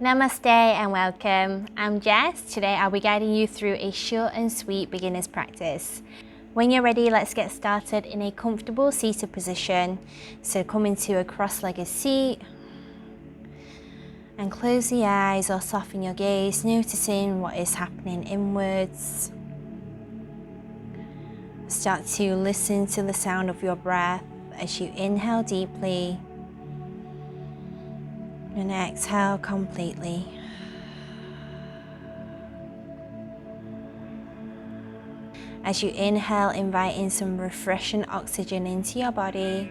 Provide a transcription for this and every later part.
Namaste and welcome. I'm Jess. Today I'll be guiding you through a short and sweet beginner's practice. When you're ready, let's get started in a comfortable seated position. So come into a cross-legged seat and close the eyes or soften your gaze, noticing what is happening inwards. Start to listen to the sound of your breath as you inhale deeply and exhale completely. As you inhale, inviting some refreshing oxygen into your body.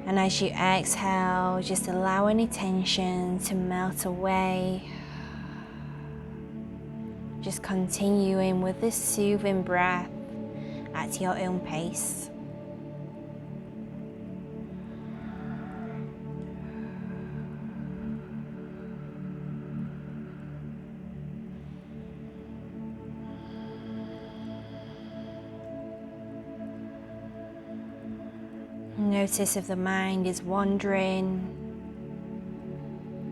And as you exhale, just allow any tension to melt away. Just continuing with this soothing breath at your own pace. Notice if the mind is wandering,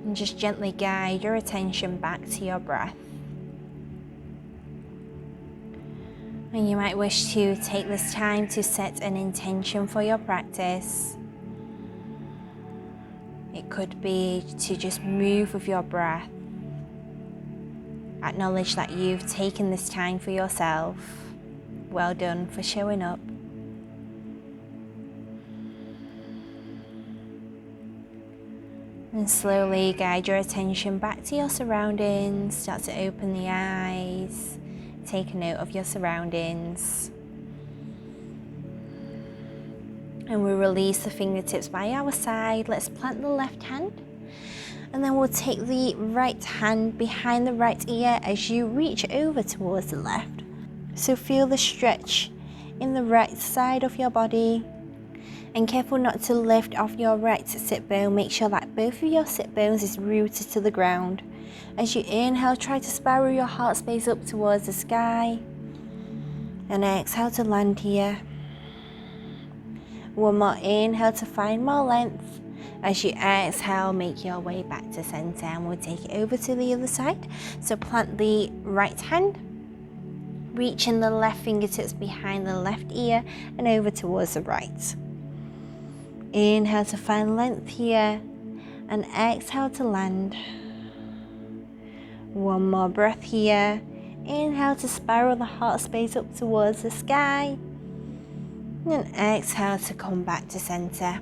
and just gently guide your attention back to your breath. And you might wish to take this time to set an intention for your practice. It could be to just move with your breath. Acknowledge that you've taken this time for yourself. Well done for showing up. And slowly guide your attention back to your surroundings. Start to open the eyes. Take note of your surroundings. And we'll release the fingertips by our side. Let's plant the left hand. And then we'll take the right hand behind the right ear as you reach over towards the left. So feel the stretch in the right side of your body. And careful not to lift off your right sit bone. Make sure that both of your sit bones is rooted to the ground. As you inhale, try to spiral your heart space up towards the sky. And exhale to land here. One more inhale to find more length. As you exhale, make your way back to center, and we'll take it over to the other side. So plant the right hand, reaching the left fingertips behind the left ear and over towards the right. Inhale to find length here, and exhale to land. One more breath here. Inhale to spiral the heart space up towards the sky. And exhale to come back to center.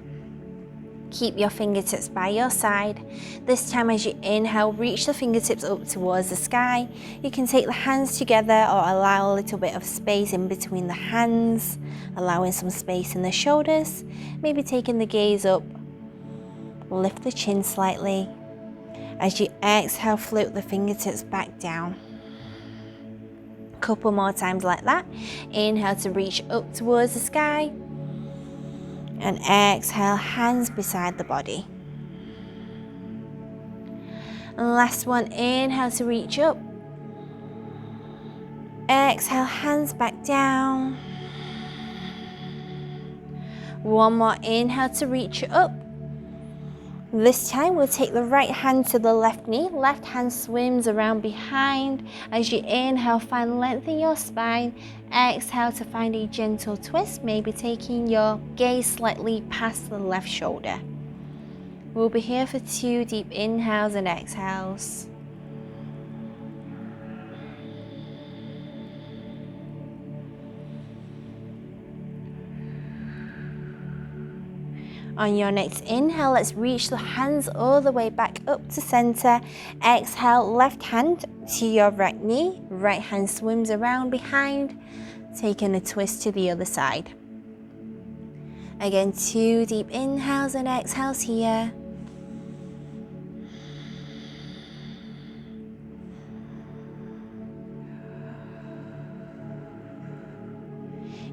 Keep your fingertips by your side. This time as you inhale, reach the fingertips up towards the sky. You can take the hands together or allow a little bit of space in between the hands, allowing some space in the shoulders. Maybe taking the gaze up. Lift the chin slightly. As you exhale, float the fingertips back down. Couple more times like that. Inhale to reach up towards the sky. And exhale, hands beside the body. And last one, inhale to reach up. Exhale, hands back down. One more inhale to reach up. This time we'll take the right hand to the left knee. Left hand swims around behind. As you inhale, find length in your spine. Exhale to find a gentle twist, maybe taking your gaze slightly past the left shoulder. We'll be here for 2 deep inhales and exhales. On your next inhale, let's reach the hands all the way back up to center. Exhale, left hand to your right knee. Right hand swims around behind, taking a twist to the other side. Again, 2 deep inhales and exhales here.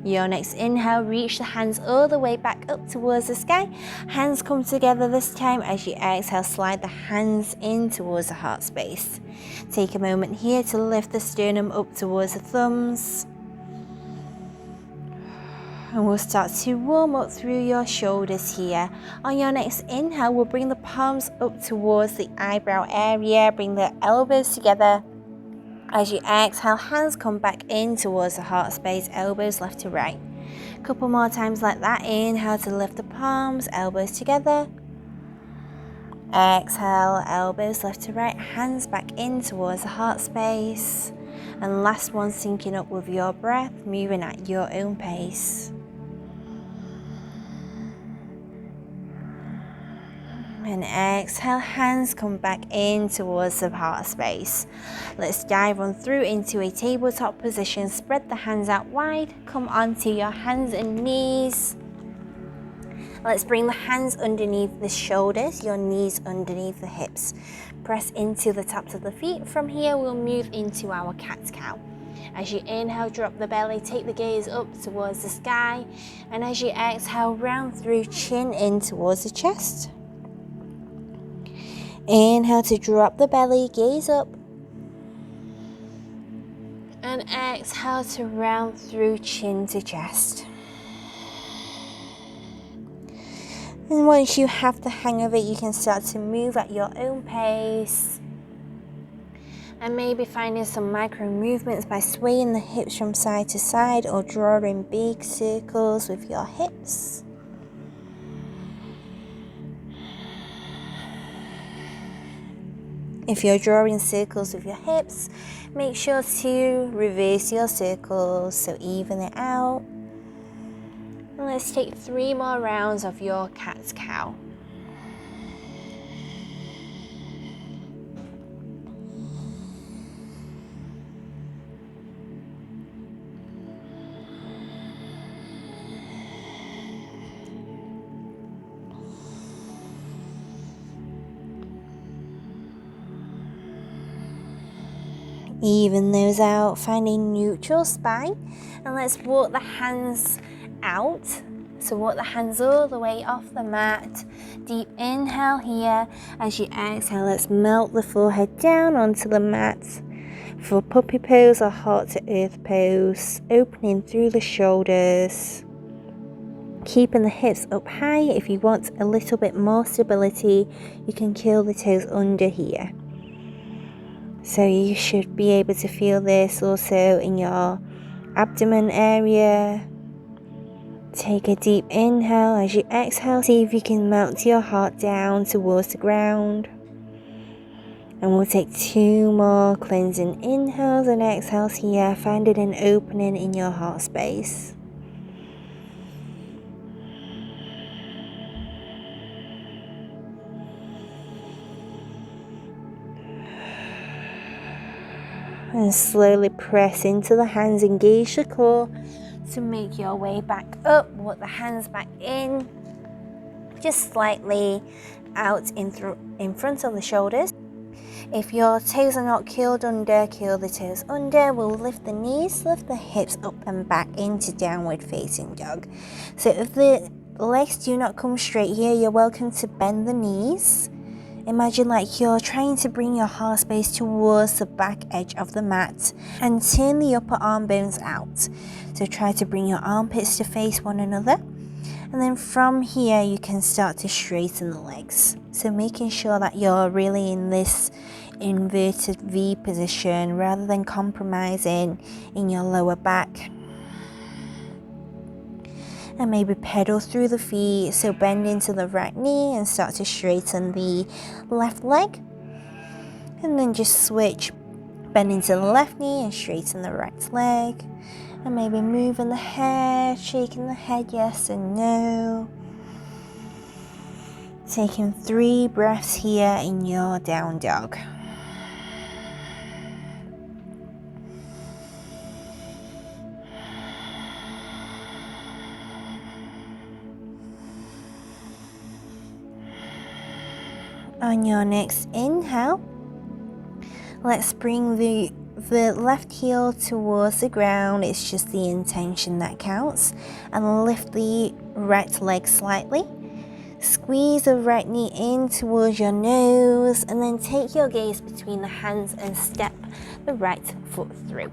Your next inhale, reach the hands all the way back up towards the sky. Hands come together this time. As you exhale, slide the hands in towards the heart space. Take a moment here to lift the sternum up towards the thumbs. And we'll start to warm up through your shoulders here. On your next inhale, we'll bring the palms up towards the eyebrow area. Bring the elbows together. As you exhale, hands come back in towards the heart space, elbows left to right. Couple more times like that. Inhale to lift the palms, elbows together. Exhale, elbows left to right, hands back in towards the heart space. And last one, syncing up with your breath, moving at your own pace. And exhale, hands come back in towards the heart space. Let's dive on through into a tabletop position. Spread the hands out wide. Come onto your hands and knees. Let's bring the hands underneath the shoulders, your knees underneath the hips. Press into the tops of the feet. From here, we'll move into our cat-cow. As you inhale, drop the belly, take the gaze up towards the sky. And as you exhale, round through, chin in towards the chest. Inhale to drop the belly, gaze up. And exhale to round through, chin to chest. And once you have the hang of it, you can start to move at your own pace. And maybe finding some micro movements by swaying the hips from side to side or drawing big circles with your hips. If you're drawing circles with your hips, make sure to reverse your circles, so even it out. And let's take 3 more rounds of your cat-cow. Even those out, find a neutral spine, and let's walk the hands out. So walk the hands all the way off the mat. Deep inhale here. As you exhale, let's melt the forehead down onto the mat for puppy pose or heart to earth pose. Opening through the shoulders. Keeping the hips up high. If you want a little bit more stability, you can curl the toes under here. So you should be able to feel this also in your abdomen area. Take a deep inhale. As you exhale, see if you can melt your heart down towards the ground. And we'll take 2 more cleansing inhales and exhales here, finding an opening in your heart space. And slowly press into the hands, engage the core to make your way back up. Walk the hands back in, just slightly out in front of the shoulders. If your toes are not curled under, curl the toes under. We'll lift the knees, lift the hips up and back into downward facing dog. So if the legs do not come straight here, you're welcome to bend the knees. Imagine like you're trying to bring your heart space towards the back edge of the mat and turn the upper arm bones out. So try to bring your armpits to face one another. And then from here, you can start to straighten the legs. So making sure that you're really in this inverted V position rather than compromising in your lower back. And maybe pedal through the feet, so bend into the right knee and start to straighten the left leg. And then just switch, bend into the left knee and straighten the right leg. And maybe moving the head, shaking the head yes and no. Taking 3 breaths here in your down dog. On your next inhale, let's bring the left heel towards the ground. It's just the intention that counts. And lift the right leg slightly. Squeeze the right knee in towards your nose, and then take your gaze between the hands and step the right foot through.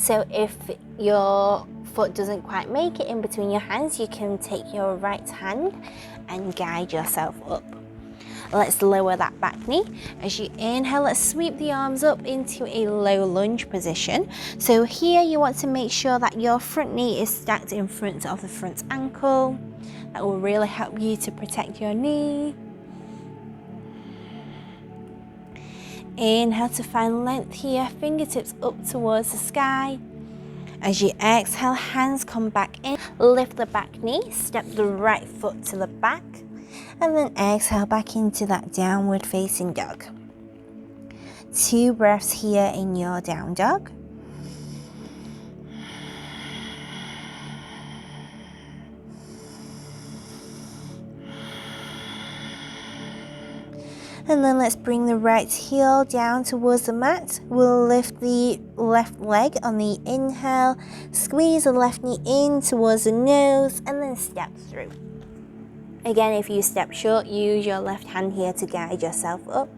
So if your foot doesn't quite make it in between your hands, you can take your right hand and guide yourself up. Let's lower that back knee. As you inhale, let's sweep the arms up into a low lunge position. So here you want to make sure that your front knee is stacked in front of the front ankle. That will really help you to protect your knee. Inhale to find length here, fingertips up towards the sky. As you exhale, hands come back in, lift the back knee, step the right foot to the back, and then exhale back into that downward facing dog. 2 breaths here in your down dog. And then let's bring the right heel down towards the mat. We'll lift the left leg on the inhale, squeeze the left knee in towards the nose, and then step through. Again, if you step short, use your left hand here to guide yourself up.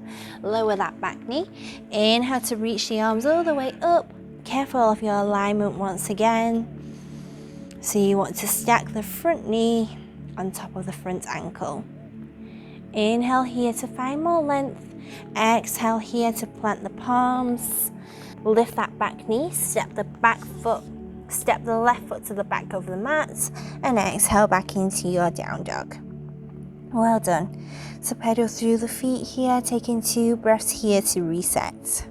Lower that back knee. Inhale to reach the arms all the way up. Careful of your alignment once again. So you want to stack the front knee on top of the front ankle. Inhale here to find more length. Exhale here to plant the palms. Lift that back knee, step the left foot to the back of the mat, and exhale back into your down dog. Well done. So pedal through the feet here, taking 2 breaths here to reset.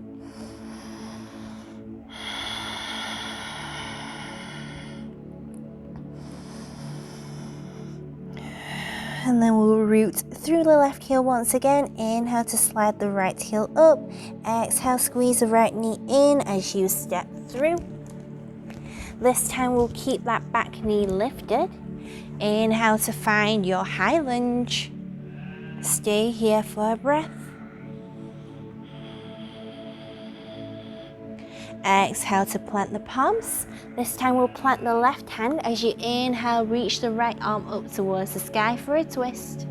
And then we'll root through the left heel once again. Inhale to slide the right heel up. Exhale, squeeze the right knee in as you step through. This time we'll keep that back knee lifted. Inhale to find your high lunge. Stay here for a breath. Exhale to plant the palms. This time we'll plant the left hand. As you inhale, reach the right arm up towards the sky for a twist.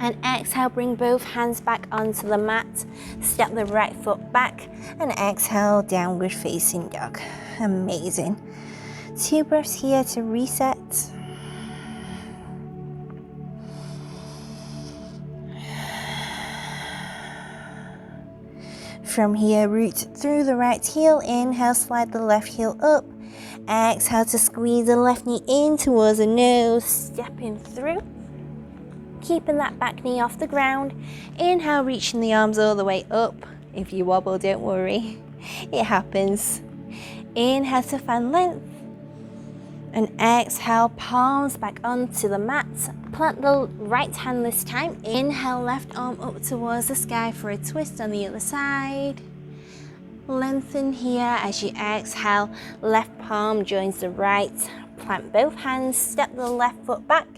And exhale, bring both hands back onto the mat. Step the right foot back and exhale, downward facing dog. Amazing. 2 breaths here to reset. From here, root through the right heel. Inhale, slide the left heel up. Exhale to squeeze the left knee in towards the nose, stepping through. Keeping that back knee off the ground. Inhale, reaching the arms all the way up. If you wobble, don't worry. It happens. Inhale to find length. And exhale, palms back onto the mat. Plant the right hand this time. Inhale, left arm up towards the sky for a twist on the other side. Lengthen here as you exhale. Left palm joins the right. Plant both hands, step the left foot back.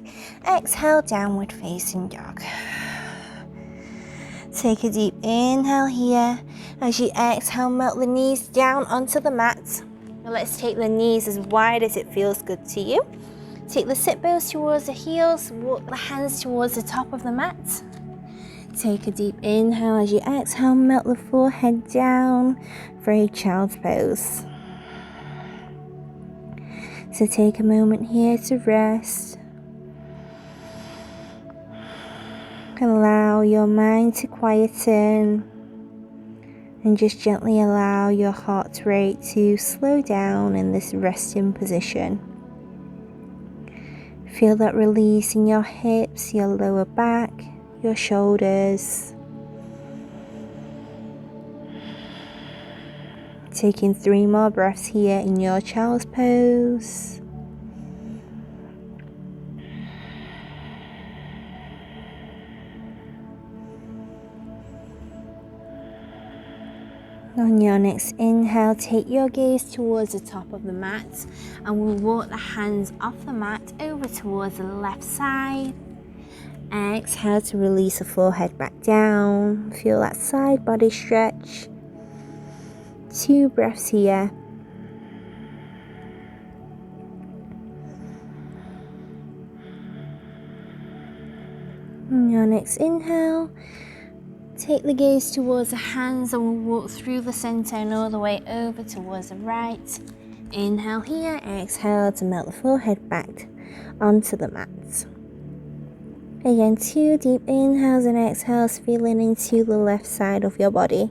Exhale, downward facing dog. Take a deep inhale here. As you exhale, melt the knees down onto the mat. Now let's take the knees as wide as it feels good to you. Take the sit bones towards the heels, walk the hands towards the top of the mat. Take a deep inhale. As you exhale, melt the forehead down for a child's pose. So take a moment here to rest. Allow your mind to quieten. And just gently allow your heart rate to slow down in this resting position. Feel that release in your hips, your lower back, your shoulders. Taking 3 more breaths here in your child's pose. On your next inhale, take your gaze towards the top of the mat and we'll walk the hands off the mat over towards the left side. Exhale to release the forehead back down. Feel that side body stretch. 2 breaths here. On your next inhale, take the gaze towards the hands and we'll walk through the center and all the way over towards the right. Inhale here, exhale to melt the forehead back onto the mat. Again, 2 deep inhales and exhales, feeling into the left side of your body.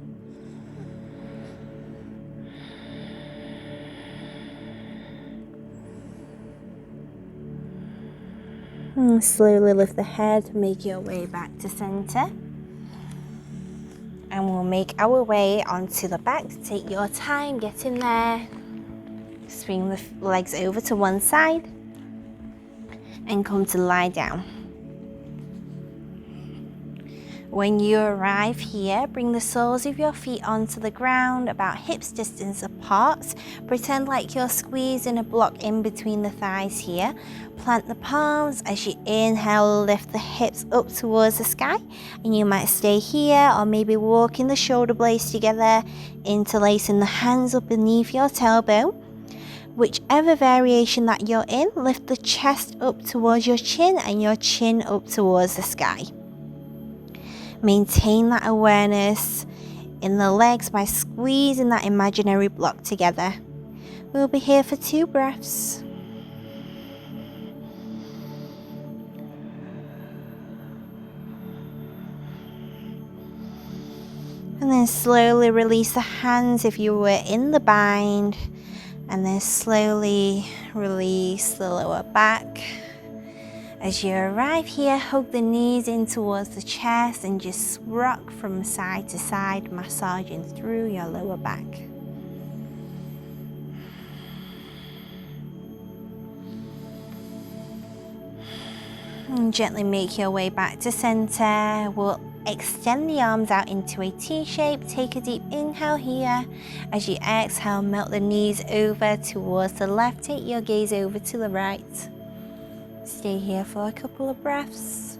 And slowly lift the head, make your way back to center. And we'll make our way onto the back. Take your time, get in there. Swing the legs over to one side and come to lie down. When you arrive here, bring the soles of your feet onto the ground about hips distance apart. Pretend like you're squeezing a block in between the thighs here. Plant the palms. As you inhale, lift the hips up towards the sky. And you might stay here or maybe walking the shoulder blades together, interlacing the hands up beneath your tailbone. Whichever variation that you're in, lift the chest up towards your chin and your chin up towards the sky. Maintain that awareness in the legs by squeezing that imaginary block together. We'll be here for 2 breaths. And then slowly release the hands if you were in the bind. And then slowly release the lower back. As you arrive here, hug the knees in towards the chest and just rock from side to side, massaging through your lower back. And gently make your way back to center. We'll extend the arms out into a T shape. Take a deep inhale here. As you exhale, melt the knees over towards the left. Take your gaze over to the right. Stay here for a couple of breaths.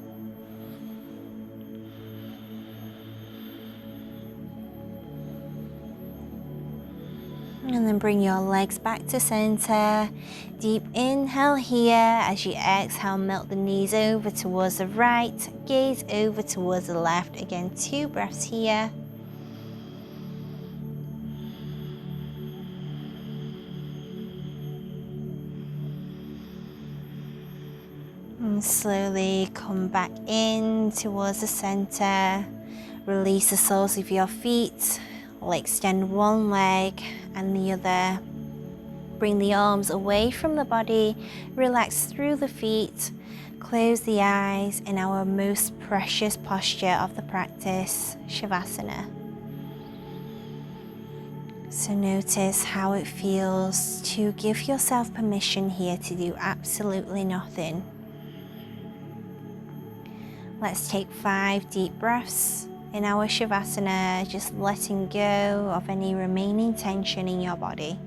And then bring your legs back to center. Deep inhale here. As you exhale, melt the knees over towards the right. Gaze over towards the left. Again, 2 breaths here. And slowly come back in towards the center. Release the soles of your feet. We'll extend one leg and the other. Bring the arms away from the body. Relax through the feet. Close the eyes in our most precious posture of the practice, Shavasana. So notice how it feels to give yourself permission here to do absolutely nothing. Let's take 5 deep breaths in our Shavasana, just letting go of any remaining tension in your body.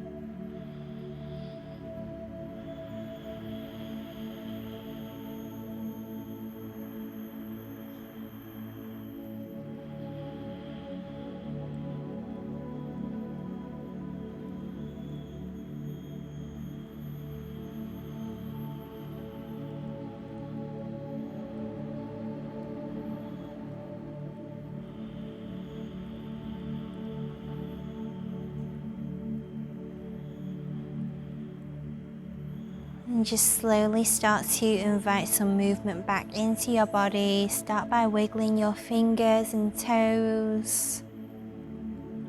And just slowly start to invite some movement back into your body. Start by wiggling your fingers and toes.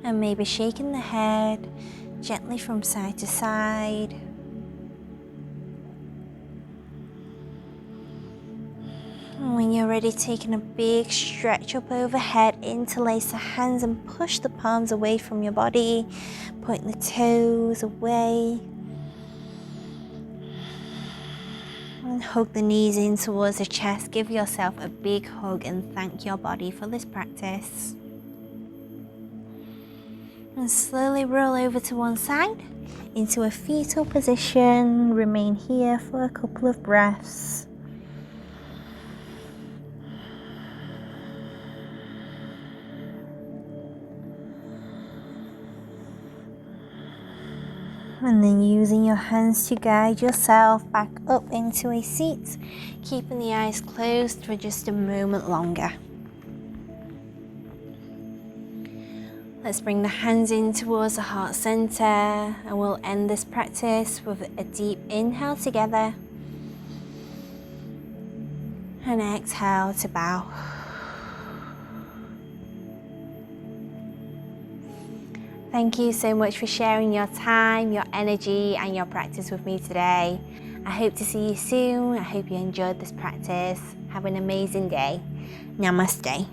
And maybe shaking the head gently from side to side. And when you're ready, taking a big stretch up overhead, interlace the hands and push the palms away from your body. Point the toes away. And hug the knees in towards the chest. Give yourself a big hug and thank your body for this practice. And slowly roll over to one side into a fetal position. Remain here for a couple of breaths. And then using your hands to guide yourself back up into a seat, keeping the eyes closed for just a moment longer. Let's bring the hands in towards the heart center, and we'll end this practice with a deep inhale together. And exhale to bow. Thank you so much for sharing your time, your energy, and your practice with me today. I hope to see you soon. I hope you enjoyed this practice. Have an amazing day. Namaste.